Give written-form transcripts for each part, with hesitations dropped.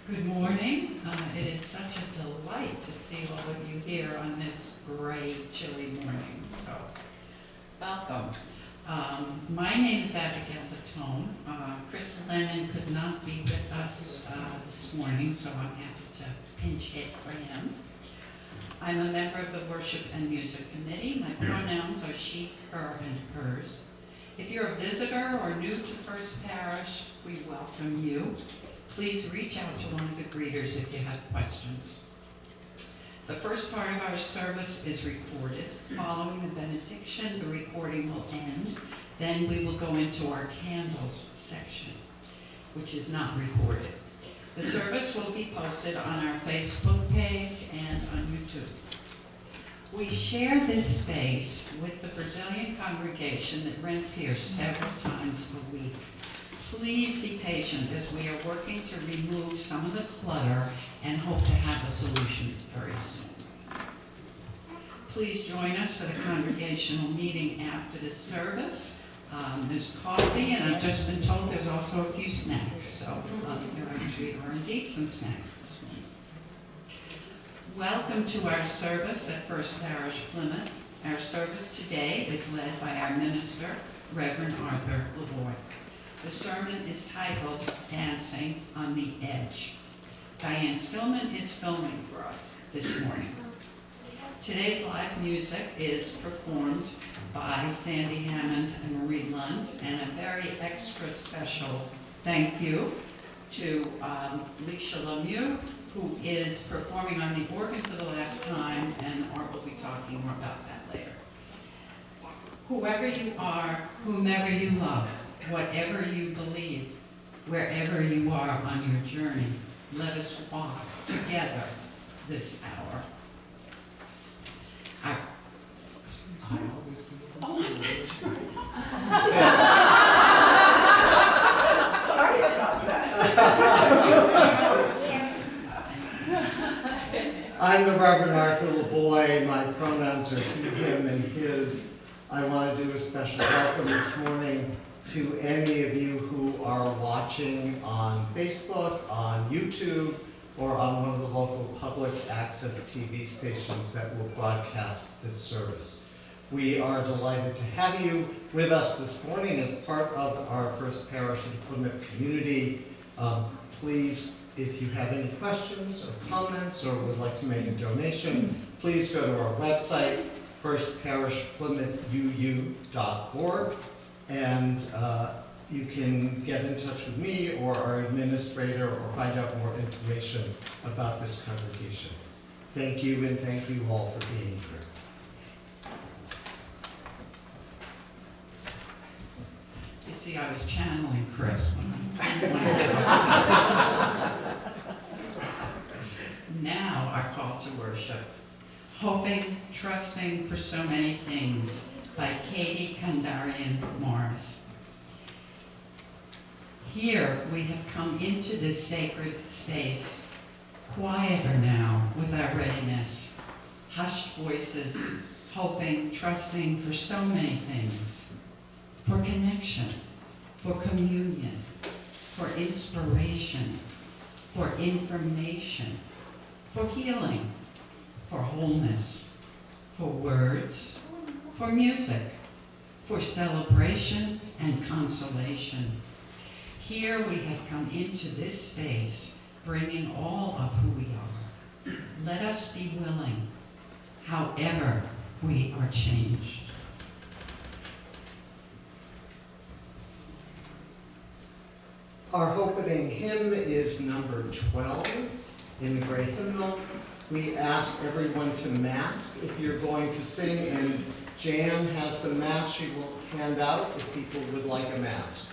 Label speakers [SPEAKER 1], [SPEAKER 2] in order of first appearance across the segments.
[SPEAKER 1] Good morning. It is such a delight to see all of you here on this gray, chilly morning. So, welcome. My name is Abigail Bottome. Chris Lennon could not be with us this morning, so I'm happy to pinch hit for him. I'm a member of the Worship and Music Committee. My pronouns are she, her, and hers. If you're a visitor or new to First Parish, we welcome you. Please reach out to one of the greeters if you have questions. The first part of our service is recorded. Following the benediction, the recording will end. Then we will go into our candles section, which is not recorded. The service will be posted on our Facebook page and on YouTube. We share this space with the Brazilian congregation that rents here several times a week. Please be patient as we are working to remove some of the clutter and hope to have a solution very soon. Please join us for the congregational meeting after the service. There's coffee, and I've just been told there's also a few snacks. So there actually are indeed some snacks this morning. Welcome to our service at First Parish Plymouth. Our service today is led by our minister, Reverend Arthur Lavoie. The sermon is titled Dancing on the Edge. Diane Stillman is filming for us this morning. Today's live music is performed by Sandi, Hammond, and Lunt, and a very extra special thank you to Licia, Lemieux, who is performing on the organ for the last time, and Art will be talking more about that later. Whoever you are, whomever you love, whatever you believe, wherever you are on your journey, let us walk together this hour. Oh, that's right.
[SPEAKER 2] Sorry about that. I'm the Reverend Arthur Lavoie. My pronouns are he, him, and his. I want to do a special welcome this morning to any of you who are watching on Facebook, on YouTube, or on one of the local public access TV stations that will broadcast this service. We are delighted to have you with us this morning as part of our First Parish in Plymouth community. Please, if you have any questions or comments or would like to make a donation, please go to our website, firstparishplymouthuu.org, and you can get in touch with me or our administrator or find out more information about this congregation. Thank you, and thank you all for being here.
[SPEAKER 1] You see, I was channeling Chris when Now our call to worship. Hoping, Trusting for So Many Things by Katie Kandarian Morris. Here we have come into this sacred space, quieter now with our readiness, hushed voices, hoping, trusting for so many things, for connection, for communion, for inspiration, for information, for healing, for wholeness, for words, for music, for celebration and consolation. Here we have come into this space, bringing all of who we are. Let us be willing, however we are changed.
[SPEAKER 2] Our opening hymn is number 12 in the Gray Hymnal. We ask everyone to mask if you're going to sing, and Jan has some masks she will hand out if people would like a mask.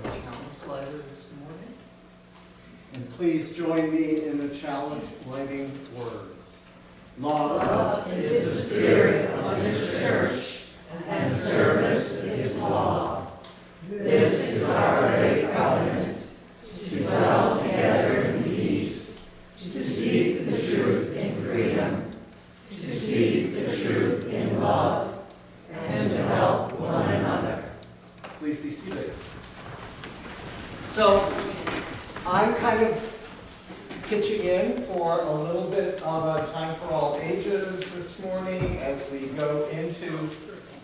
[SPEAKER 2] our chalice lighter this morning. And please join me in the chalice lighting words. Love is the spirit of this church, and service is law. This is our great covenant, to dwell together in peace, to seek the truth in freedom, to seek the truth in love, and to help one another. Please be seated. So, I'm kind of pitching in for a little bit of a time for all ages this morning as we go into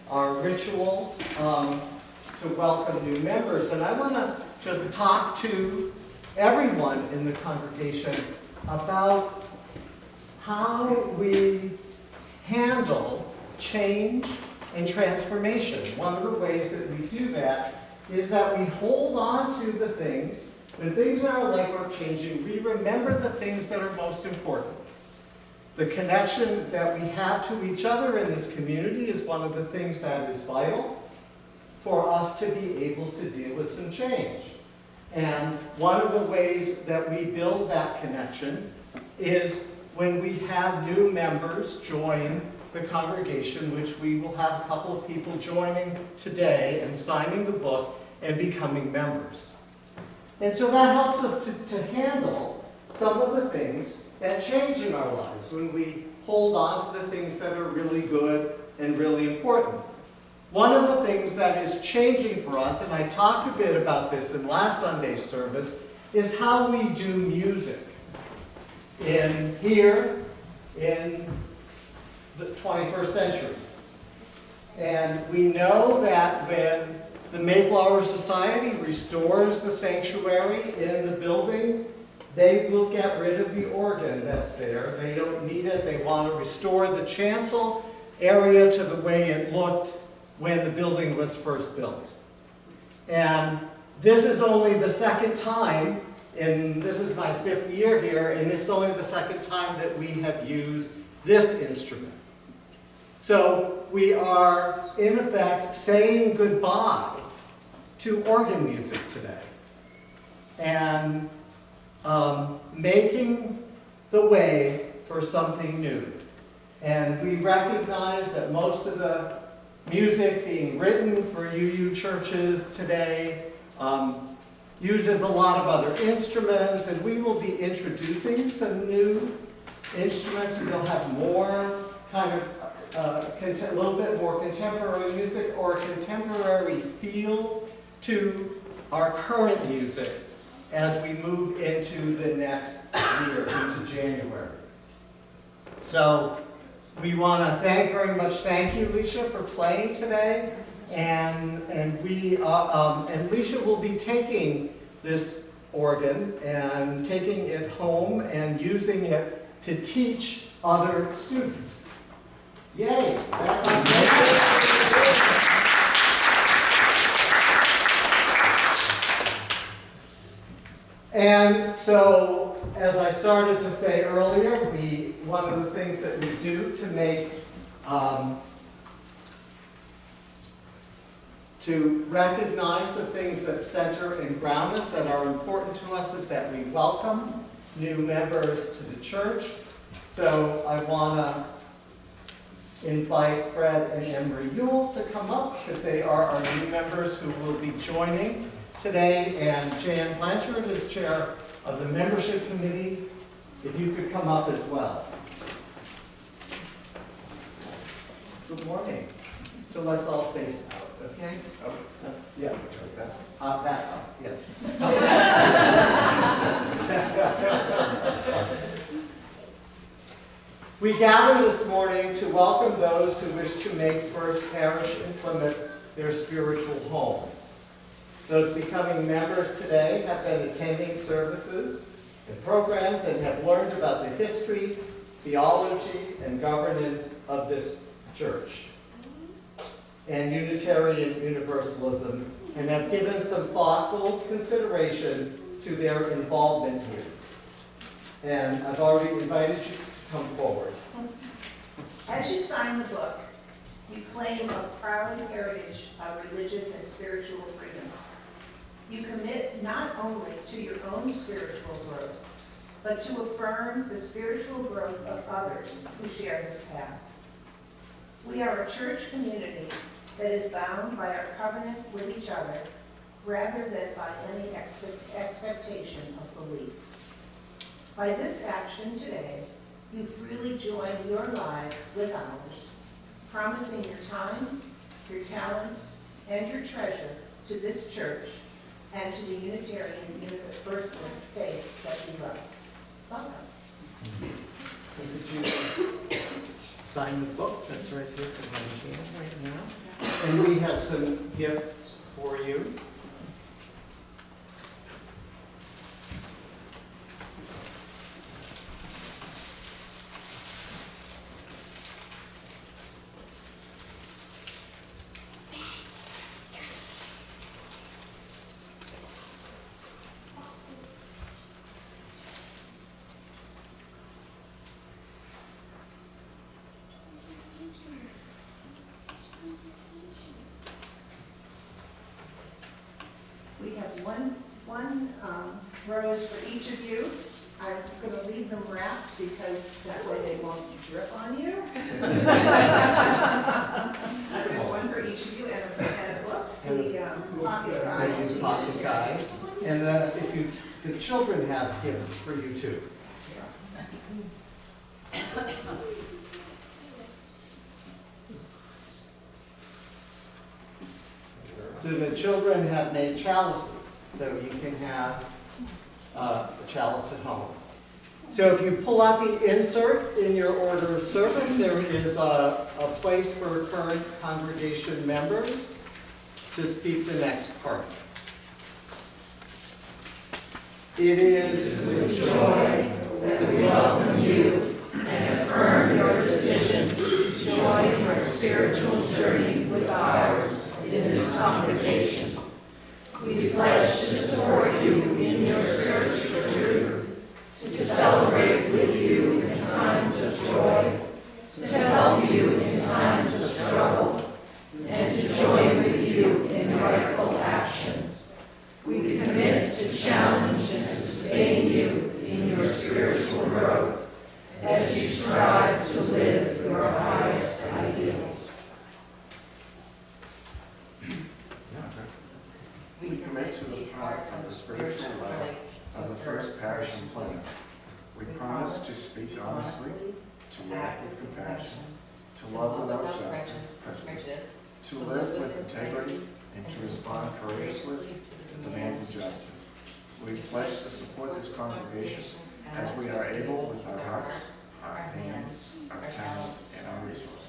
[SPEAKER 2] our ritual to welcome new members. And I want to just talk to everyone in the congregation about how we handle change and transformation. One of the ways that we do that is that we hold on to the things. When things in our life are changing, we remember the things that are most important. The connection that we have to each other in this community is one of the things that is vital for us to be able to deal with some change. And one of the ways that we build that connection is when we have new members join the congregation, which we will have a couple of people joining today and signing the book and becoming members. And so that helps us to handle some of the things that change in our lives when we hold on to the things that are really good and really important. One of the things that is changing for us, and I talked a bit about this in last Sunday's service, is how we do music here in the 21st century. And we know that when the Mayflower Society restores the sanctuary in the building, they will get rid of the organ that's there. They don't need it. They want to restore the chancel area to the way it looked when the building was first built. And this is only the second time, and this is my 5th year here, and this is only the second time that we have used this instrument. So we are, in effect, saying goodbye to organ music today and making the way for something new. And we recognize that most of the music being written for UU churches today uses a lot of other instruments, and we will be introducing some new instruments, and they'll have more kind of a little bit more contemporary music or contemporary feel to our current music as we move into the next year, into January. So we want to thank you, Licia, for playing today, and Licia will be taking this organ and taking it home and using it to teach other students. Yay! That's amazing. And so, as I started to say earlier, one of the things that we do to make to recognize the things that center and ground us, that are important to us, is that we welcome new members to the church. So I want to invite Fred and Emery Yule to come up, because they are our new members who will be joining today. And Jan Blanchard is chair of the membership committee. If you could come up as well. Good morning. So let's all face out, okay? Oh, yeah. Back up, yes. We gather this morning to welcome those who wish to make First Parish in Plymouth their spiritual home. Those becoming members today have been attending services and programs and have learned about the history, theology, and governance of this church and Unitarian Universalism, and have given some thoughtful consideration to their involvement here. And I've already invited you to come forward.
[SPEAKER 3] As you sign the book, you claim a proud heritage of religious and spiritual freedom. you commit not only to your own spiritual growth, but to affirm the spiritual growth of others who share this path. We are a church community that is bound by our covenant with each other rather than by any expectation of belief. By this action today, you freely join your lives with ours, promising your time, your talents, and your treasure to this church and to the Unitarian Universalist faith that we love. Welcome.
[SPEAKER 2] Could you sign the book that's right there in my hand right now? And we have some gifts for you.
[SPEAKER 3] We have one rose for each of you. I'm going to leave them wrapped because that way they won't drip on you. There's one for each of you and a book, the pocket guide.
[SPEAKER 2] Use pocket guide. And the children have gifts for you too. So the children have made chalices, so you can have a chalice at home. So if you pull out the insert in your order of service, there is a place for current congregation members to speak the next part. It is with joy that we welcome you and affirm your decision to join your spiritual journey with ours in this congregation. We pledge to support you in your search for truth, to celebrate with you in times of joy, to help you in times of struggle, and to join with you in rightful action. We commit to challenge and sustain you in your spiritual growth as you strive to live your highest ideals.
[SPEAKER 4] We commit to the part of the spiritual life of the First Parish in Plymouth. We promise to speak honestly, to act with compassion, to love without prejudice, to live with integrity, and to respond courageously to demands of justice. We pledge to support this congregation as we are able with our hearts, our hands, our talents, and our resources.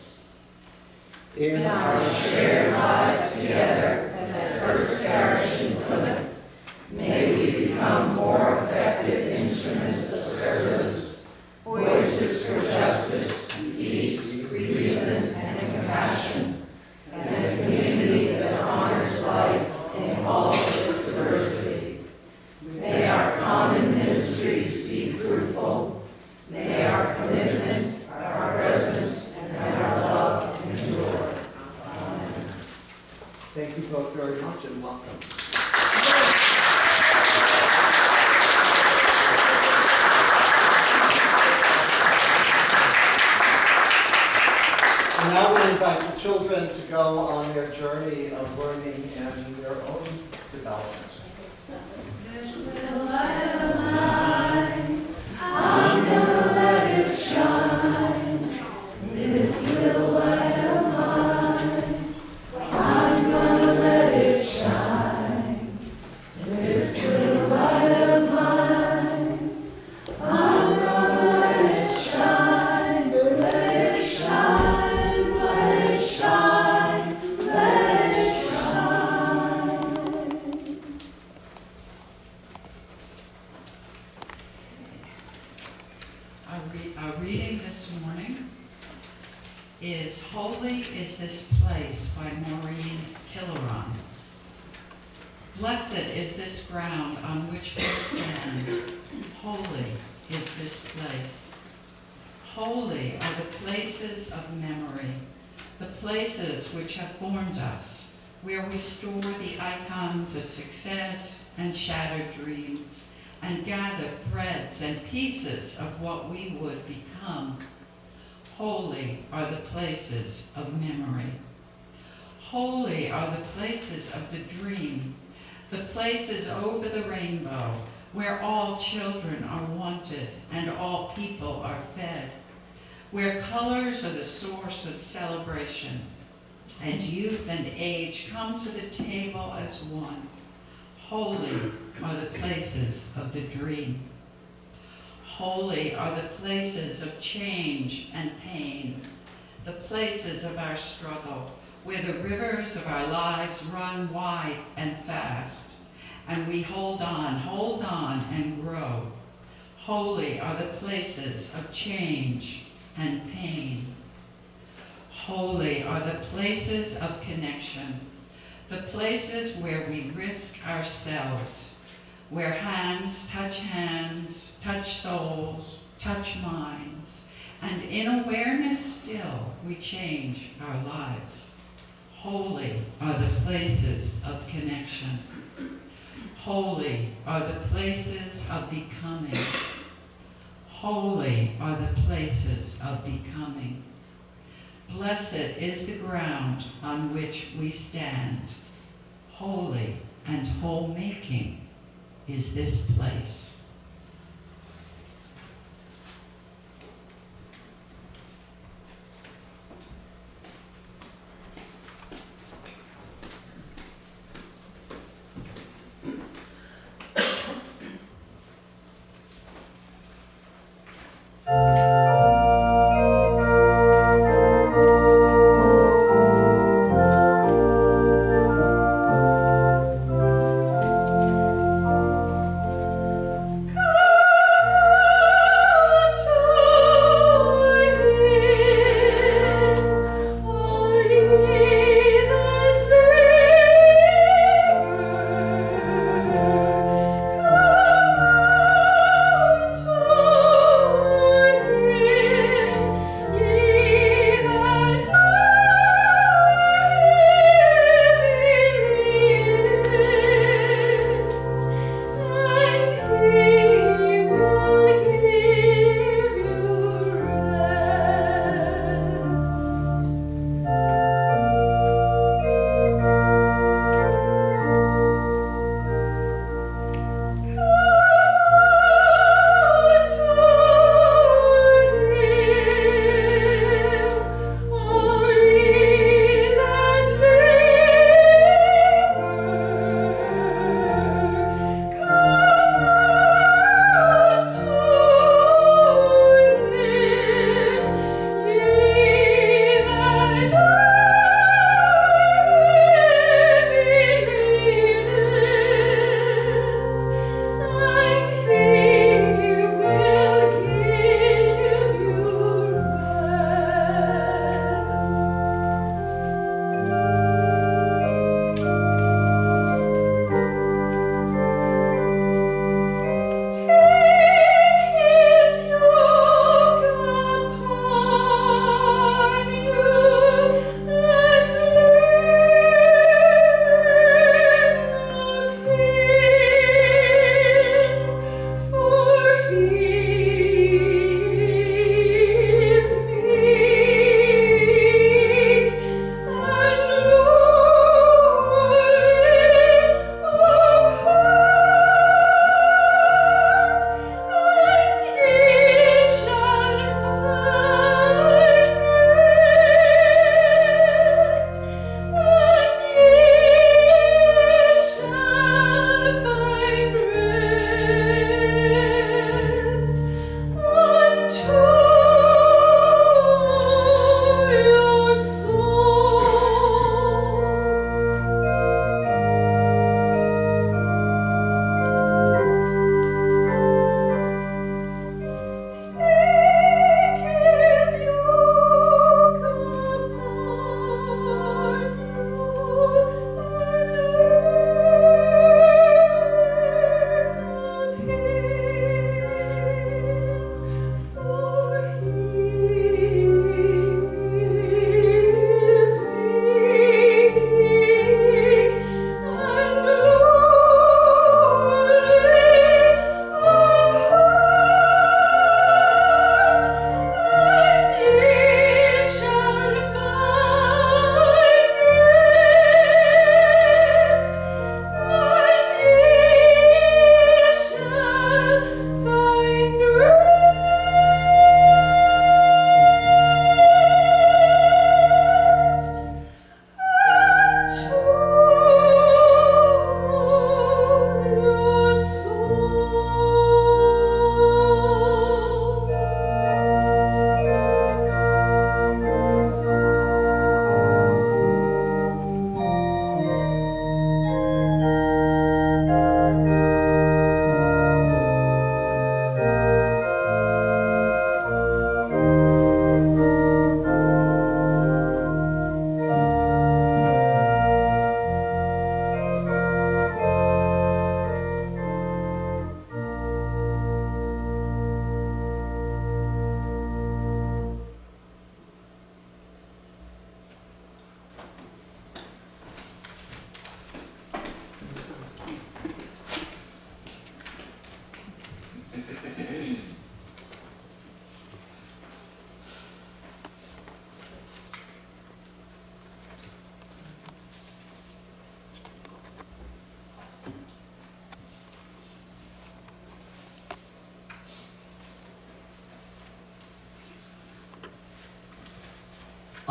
[SPEAKER 2] In our shared lives together at First Parish in Plymouth, may we become more effective instruments of service, voices for justice, peace, reason, and compassion, and a community that honors life in all its diversity. May our common ministries be fruitful. May our commitment, our presence, and our love endure. Amen. Thank you both very much and welcome. And now we invite the children to go on their journey of learning and their own development.
[SPEAKER 5] This little light of mine, I'm gonna let it shine. This little light of mine, I'm gonna let it shine. This little light of mine, I'm gonna let it shine. Let it shine, let it shine, let it shine.
[SPEAKER 1] Our reading this morning is Holy is This Place by Maureen Killeron. Blessed is this ground on which we stand. Holy is this place. Holy are the places of memory, the places which have formed us, where we store the icons of success and shattered dreams, and gather threads and pieces of what we would become. Holy are the places of memory. Holy are the places of the dream, the places over the rainbow, where all children are wanted and all people are fed, where colors are the source of celebration, and youth and age come to the table as one. Holy are the places of the dream. Holy are the places of change and pain, the places of our struggle, where the rivers of our lives run wide and fast, and we hold on and grow. Holy are the places of change and pain. Holy are the places of connection, the places where we risk ourselves, where hands, touch souls, touch minds, and in awareness still we change our lives. Holy are the places of connection. Holy are the places of becoming. Holy are the places of becoming. Blessed is the ground on which we stand. Holy and whole-making is this place.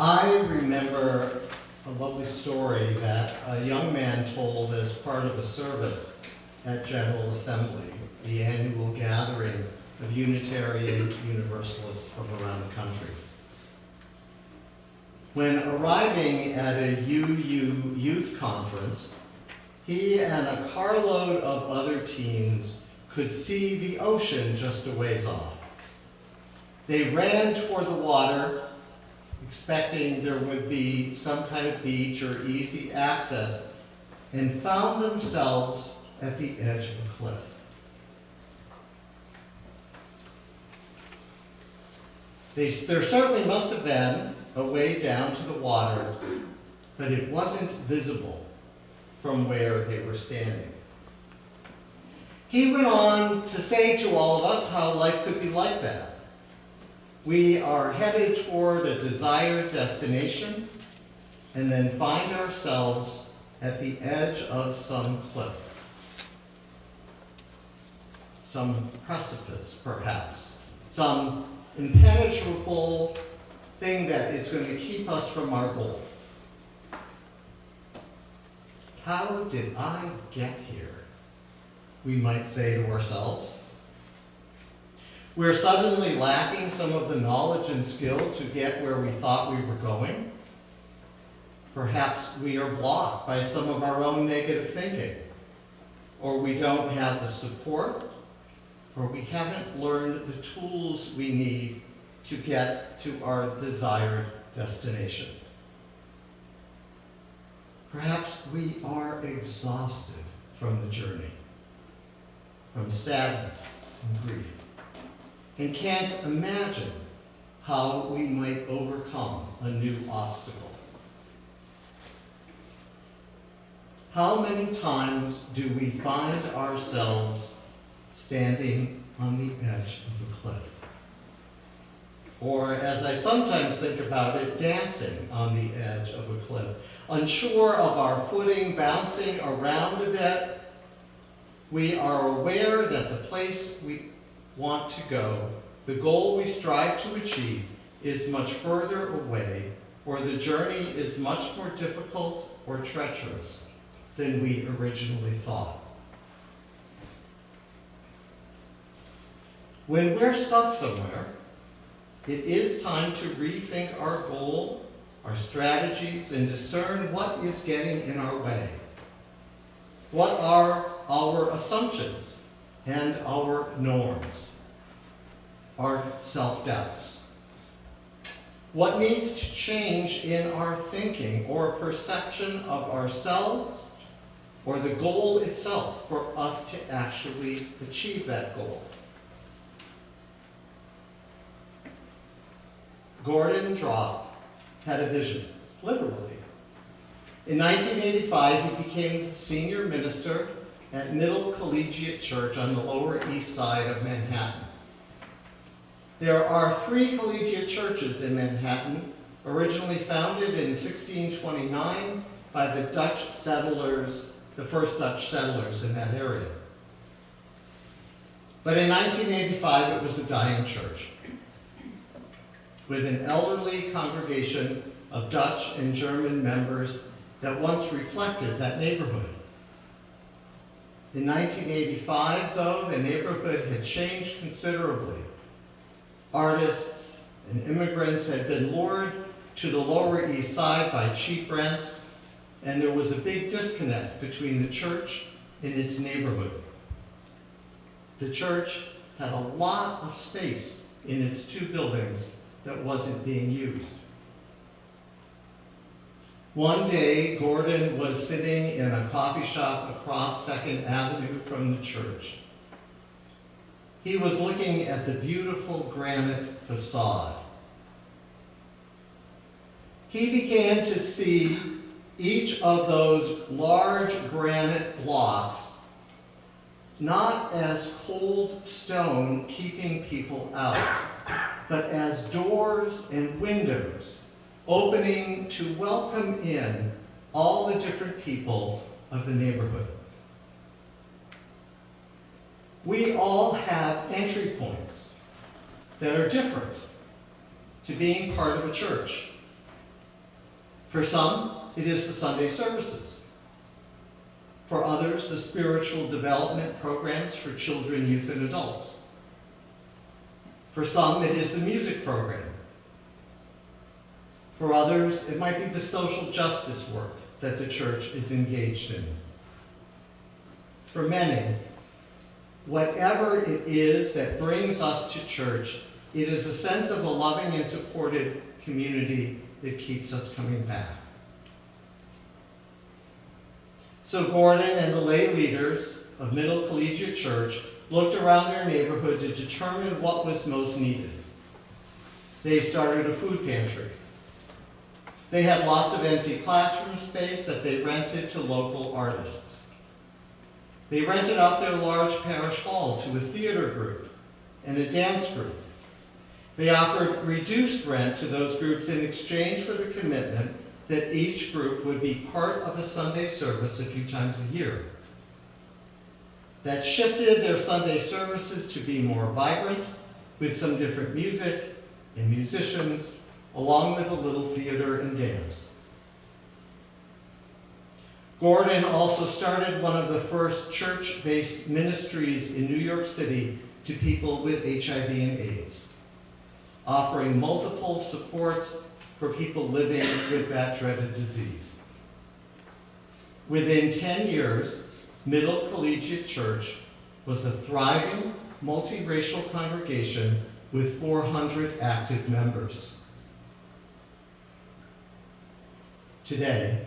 [SPEAKER 2] I remember a lovely story that a young man told as part of a service at General Assembly, the annual gathering of Unitarian Universalists from around the country. When arriving at a UU youth conference, he and a carload of other teens could see the ocean just a ways off. They ran toward the water, expecting there would be some kind of beach or easy access, and found themselves at the edge of a cliff. There certainly must have been a way down to the water, but it wasn't visible from where they were standing. He went on to say to all of us how life could be like that. We are headed toward a desired destination and then find ourselves at the edge of some cliff, some precipice perhaps, some impenetrable thing that is going to keep us from our goal. How did I get here? We might say to ourselves. We're suddenly lacking some of the knowledge and skill to get where we thought we were going. Perhaps we are blocked by some of our own negative thinking, or we don't have the support, or we haven't learned the tools we need to get to our desired destination. Perhaps we are exhausted from the journey, from sadness and grief, and can't imagine how we might overcome a new obstacle. How many times do we find ourselves standing on the edge of a cliff? Or, as I sometimes think about it, dancing on the edge of a cliff, unsure of our footing, bouncing around a bit. We are aware that the place we want to go, the goal we strive to achieve, is much further away, or the journey is much more difficult or treacherous than we originally thought. When we're stuck somewhere, it is time to rethink our goal, our strategies, and discern what is getting in our way. What are our assumptions and our norms, our self-doubts? What needs to change in our thinking or perception of ourselves or the goal itself for us to actually achieve that goal? Gordon Drop had a vision, literally. In 1985, he became the senior minister at Middle Collegiate Church on the Lower East Side of Manhattan. There are 3 collegiate churches in Manhattan, originally founded in 1629 by the Dutch settlers, the first Dutch settlers in that area. But in 1985, it was a dying church, with an elderly congregation of Dutch and German members that once reflected that neighborhood. In 1985, though, the neighborhood had changed considerably. Artists and immigrants had been lured to the Lower East Side by cheap rents, and there was a big disconnect between the church and its neighborhood. The church had a lot of space in its 2 buildings that wasn't being used. One day, Gordon was sitting in a coffee shop across 2nd Avenue from the church. He was looking at the beautiful granite facade. He began to see each of those large granite blocks not as cold stone keeping people out, but as doors and windows opening to welcome in all the different people of the neighborhood. We all have entry points that are different to being part of a church. For some, it is the Sunday services. For others, the spiritual development programs for children, youth, and adults. For some, it is the music program. For others, it might be the social justice work that the church is engaged in. For many, whatever it is that brings us to church, it is a sense of a loving and supportive community that keeps us coming back. So Gordon and the lay leaders of Middle Collegiate Church looked around their neighborhood to determine what was most needed. They started a food pantry. They had lots of empty classroom space that they rented to local artists. They rented out their large parish hall to a theater group and a dance group. They offered reduced rent to those groups in exchange for the commitment that each group would be part of a Sunday service a few times a year. That shifted their Sunday services to be more vibrant, with some different music and musicians, along with a little theater and dance. Gordon also started one of the first church-based ministries in New York City to people with HIV and AIDS, offering multiple supports for people living with that dreaded disease. Within 10 years, Middle Collegiate Church was a thriving, multiracial congregation with 400 active members. Today,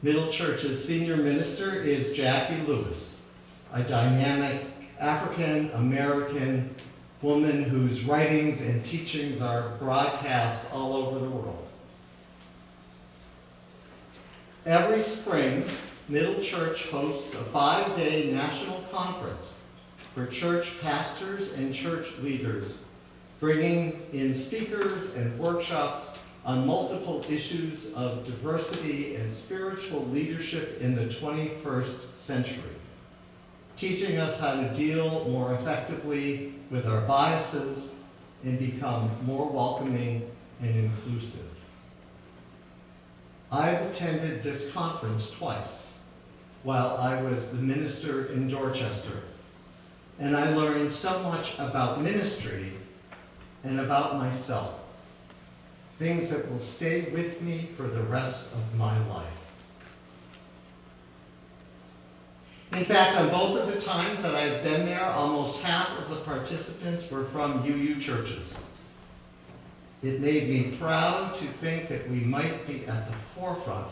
[SPEAKER 2] Middle Church's senior minister is Jackie Lewis, a dynamic African-American woman whose writings and teachings are broadcast all over the world. Every spring, Middle Church hosts a 5-day national conference for church pastors and church leaders, bringing in speakers and workshops on multiple issues of diversity and spiritual leadership in the 21st century, teaching us how to deal more effectively with our biases and become more welcoming and inclusive. I've attended this conference twice while I was the minister in Dorchester, and I learned so much about ministry and about myself, things that will stay with me for the rest of my life. In fact, on both of the times that I've been there, almost half of the participants were from UU churches. It made me proud to think that we might be at the forefront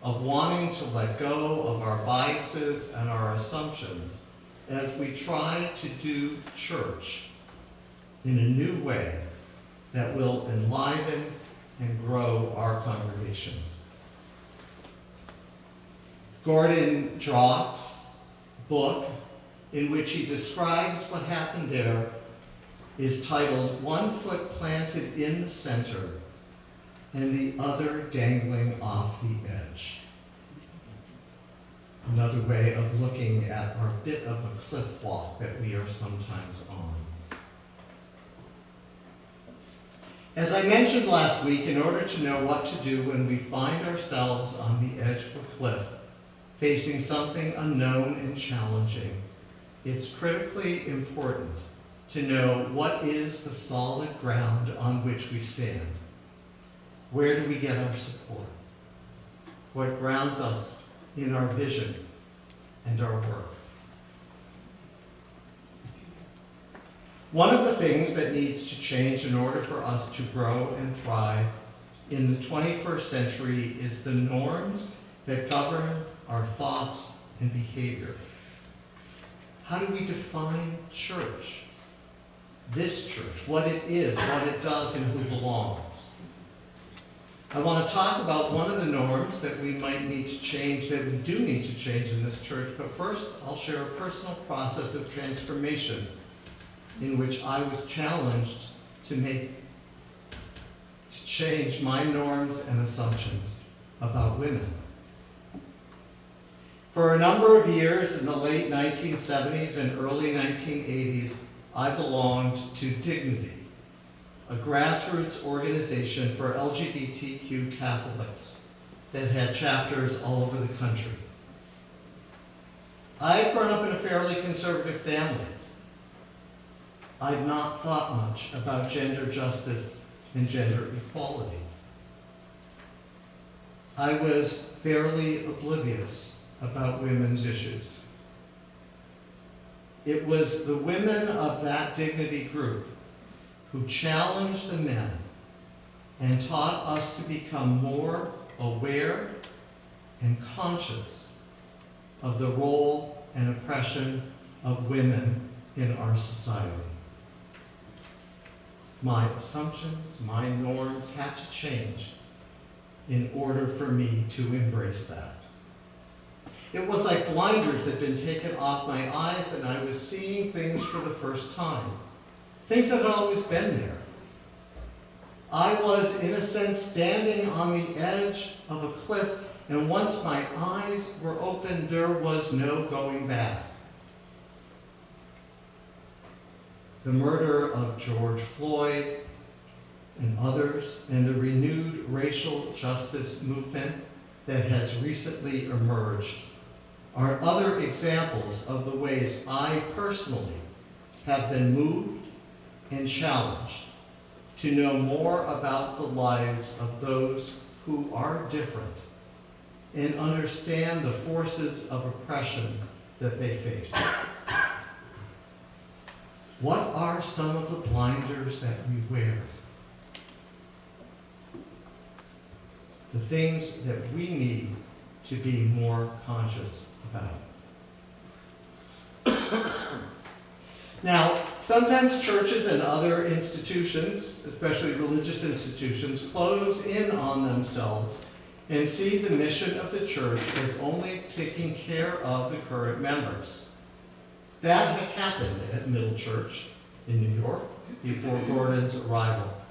[SPEAKER 2] of wanting to let go of our biases and our assumptions as we try to do church in a new way that will enliven and grow our congregations. Gordon Dropp's book, in which he describes what happened there, is titled "One Foot Planted in the Center and the Other Dangling Off the Edge." Another way of looking at our bit of a cliff walk that we are sometimes on. As I mentioned last week, in order to know what to do when we find ourselves on the edge of a cliff, facing something unknown and challenging, it's critically important to know what is the solid ground on which we stand. Where do we get our support? What grounds us in our vision and our work? One of the things that needs to change in order for us to grow and thrive in the 21st century is the norms that govern our thoughts and behavior. How do we define church? This church, what it is, what it does, and who belongs. I want to talk about one of the norms that we might need to change, that we do need to change in this church, but first I'll share a personal process of transformation in which I was challenged to change my norms and assumptions about women. For a number of years in the late 1970s and early 1980s, I belonged to Dignity, a grassroots organization for LGBTQ Catholics that had chapters all over the country. I had grown up in a fairly conservative family. I'd not thought much about gender justice and gender equality. I was fairly oblivious about women's issues. It was the women of that dignity group who challenged the men and taught us to become more aware and conscious of the role and oppression of women in our society. My assumptions, my norms had to change in order for me to embrace that. It was like blinders had been taken off my eyes and I was seeing things for the first time. Things that had always been there. I was, in a sense, standing on the edge of a cliff, and once my eyes were open, there was no going back. The murder of George Floyd and others, and the renewed racial justice movement that has recently emerged are other examples of the ways I personally have been moved and challenged to know more about the lives of those who are different and understand the forces of oppression that they face. What are some of the blinders that we wear? The things that we need to be more conscious about. Now, sometimes churches and other institutions, especially religious institutions, close in on themselves and see the mission of the church as only taking care of the current members. That had happened at Middle Church in New York before Gordon's arrival,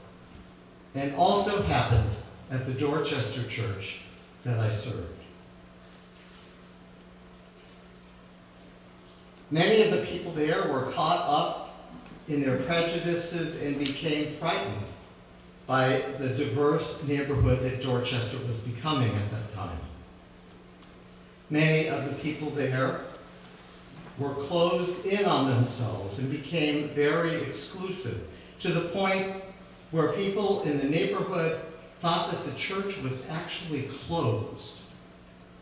[SPEAKER 2] and also happened at the Dorchester Church that I served. Many of the people there were caught up in their prejudices and became frightened by the diverse neighborhood that Dorchester was becoming at that time. Many of the people there were closed in on themselves and became very exclusive, to the point where people in the neighborhood thought that the church was actually closed.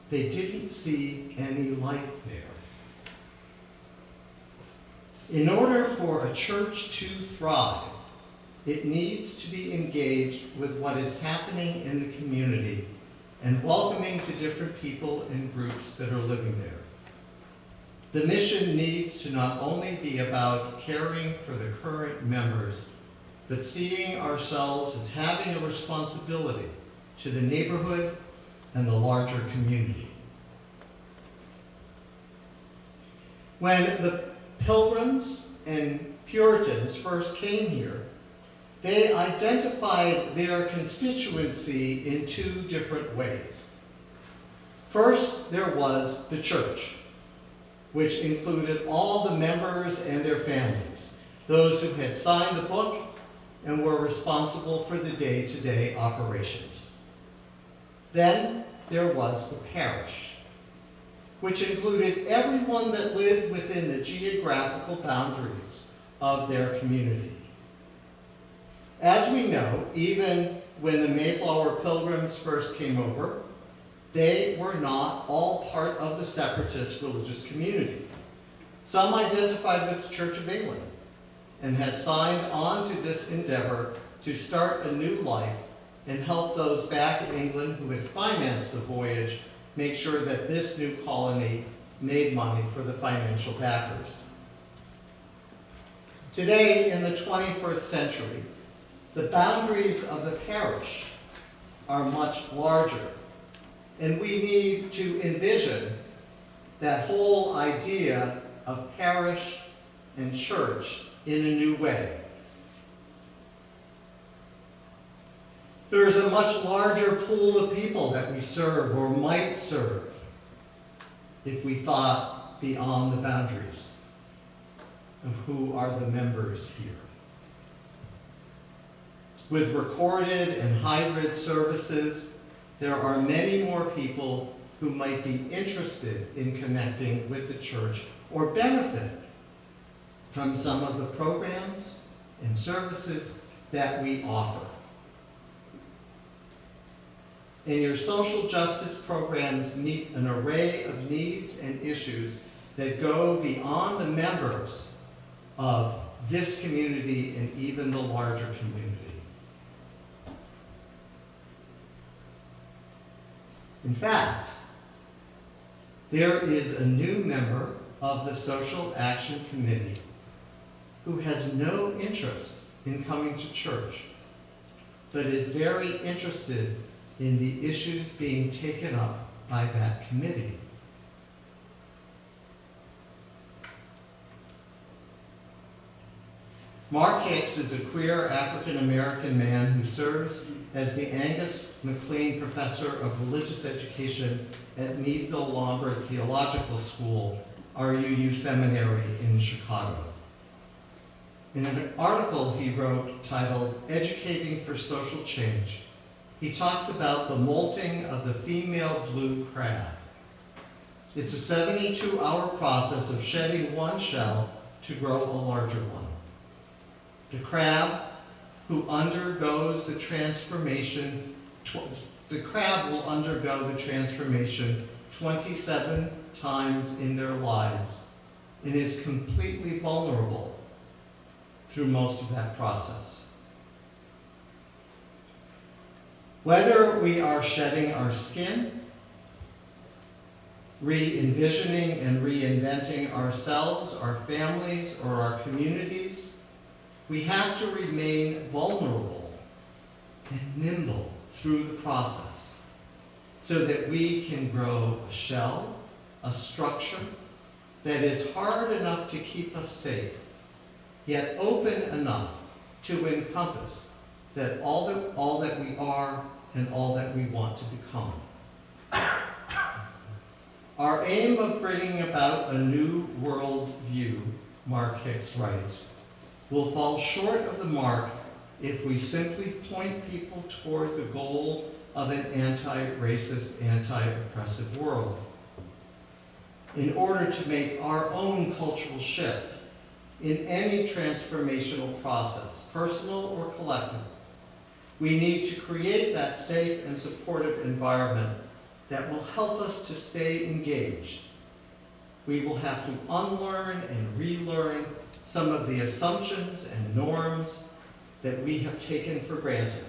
[SPEAKER 2] They didn't see any light there. In order for a church to thrive, it needs to be engaged with what is happening in the community and welcoming to different people and groups that are living there. The mission needs to not only be about caring for the current members, but seeing ourselves as having a responsibility to the neighborhood and the larger community. When the Pilgrims and Puritans first came here, they identified their constituency in two different ways. First, there was the church, which included all the members and their families, those who had signed the book and were responsible for the day-to-day operations. Then there was the parish, which included everyone that lived within the geographical boundaries of their community. As we know, even when the Mayflower Pilgrims first came over, they were not all part of the separatist religious community. Some identified with the Church of England and had signed on to this endeavor to start a new life and help those back in England who had financed the voyage make sure that this new colony made money for the financial backers. Today, in the 21st century, the boundaries of the parish are much larger, and we need to envision that whole idea of parish and church in a new way. There is a much larger pool of people that we serve or might serve if we thought beyond the boundaries of who are the members here. With recorded and hybrid services, there are many more people who might be interested in connecting with the church or benefit from some of the programs and services that we offer. And your social justice programs meet an array of needs and issues that go beyond the members of this community and even the larger community. In fact, there is a new member of the Social Action Committee who has no interest in coming to church, but is very interested in the issues being taken up by that committee. Mark Hicks is a queer African-American man who serves as the Angus McLean Professor of Religious Education at Meadville Lombard Theological School, RUU Seminary in Chicago. In an article he wrote titled "Educating for Social Change," he talks about the molting of the female blue crab. It's a 72-hour process of shedding one shell to grow a larger one. The crab who undergoes the transformation, the crab will undergo the transformation 27 times in their lives and is completely vulnerable through most of that process. Whether we are shedding our skin, re-envisioning and reinventing ourselves, our families, or our communities, we have to remain vulnerable and nimble through the process so that we can grow a shell, a structure that is hard enough to keep us safe, yet open enough to encompass that all that we are and all that we want to become. Our aim of bringing about a new world view, Mark Hicks writes, will fall short of the mark if we simply point people toward the goal of an anti-racist, anti-oppressive world. In order to make our own cultural shift in any transformational process, personal or collective, we need to create that safe and supportive environment that will help us to stay engaged. We will have to unlearn and relearn some of the assumptions and norms that we have taken for granted.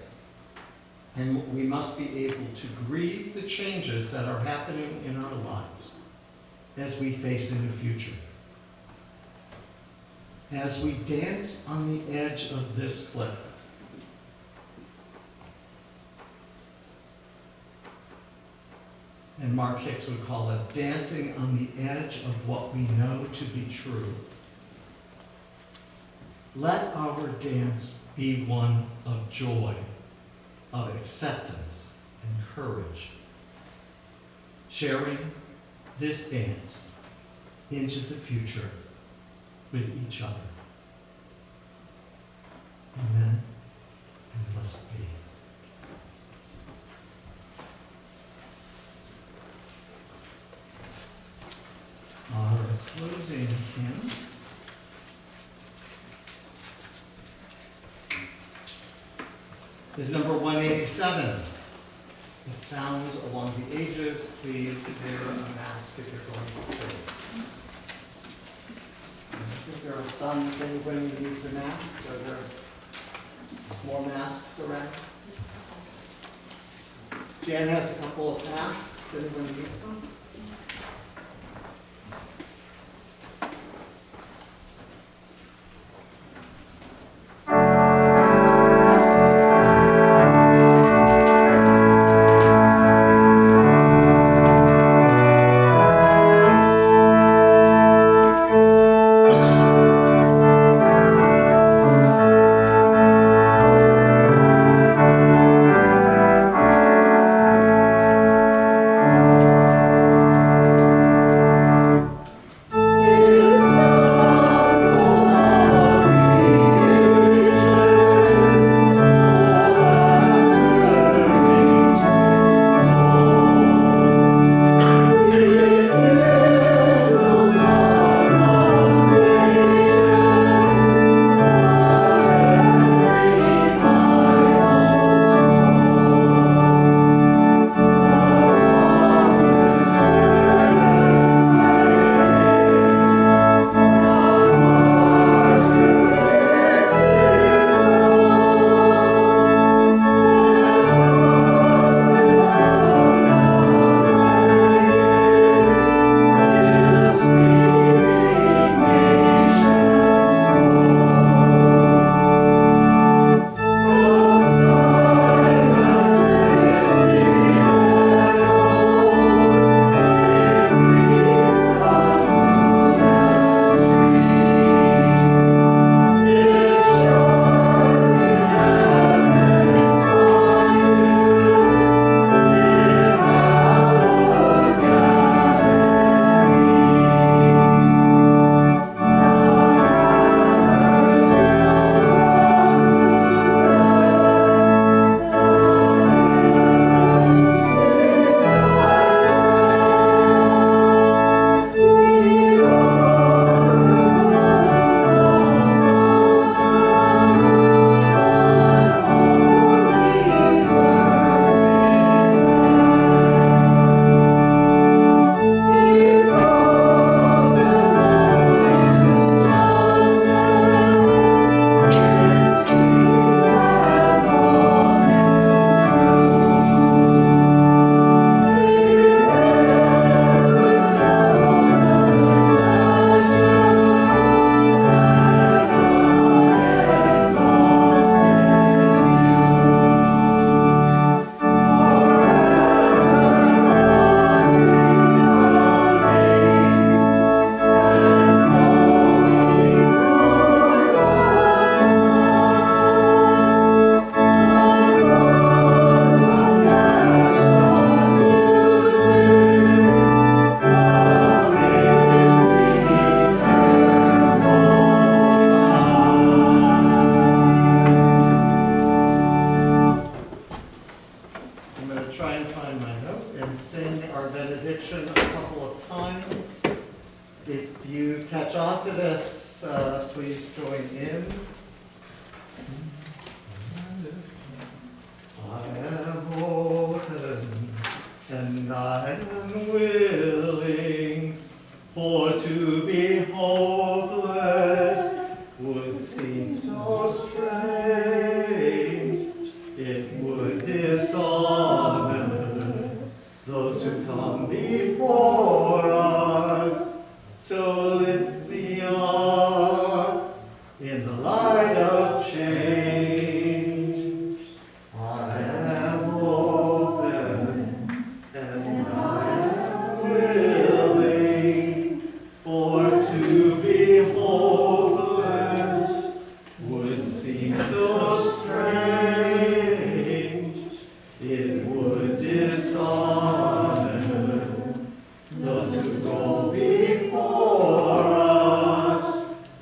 [SPEAKER 2] And we must be able to grieve the changes that are happening in our lives as we face in the future. As we dance on the edge of this cliff, and Mark Hicks would call it dancing on the edge of what we know to be true, let our dance be one of joy, of acceptance and courage, sharing this dance into the future with each other. Amen and blessed be. Our closing hymn is number 187. It sounds along the ages. Please wear a mask if you're going to sing. I think there are some, if anybody needs a mask. Are there more masks around? Jan has a couple of masks. If anyone needs one. us please join in. I am open and I am willing, for to be hopeless would seem so strange. It would dishonor those who come before us. So lift me up in the light of change. I am open and I am willing, for to be hopeless would seem so strange. It would dishonor those who go before us.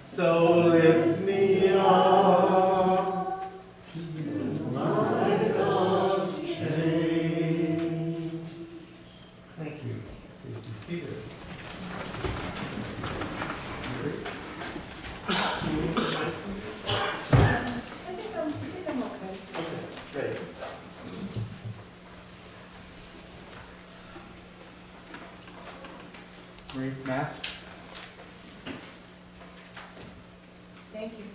[SPEAKER 2] So lift me up in the light of change. Thank you. Please be seated.
[SPEAKER 3] I think I'm okay.
[SPEAKER 2] Great.
[SPEAKER 6] Marie, mask?
[SPEAKER 3] Thank you.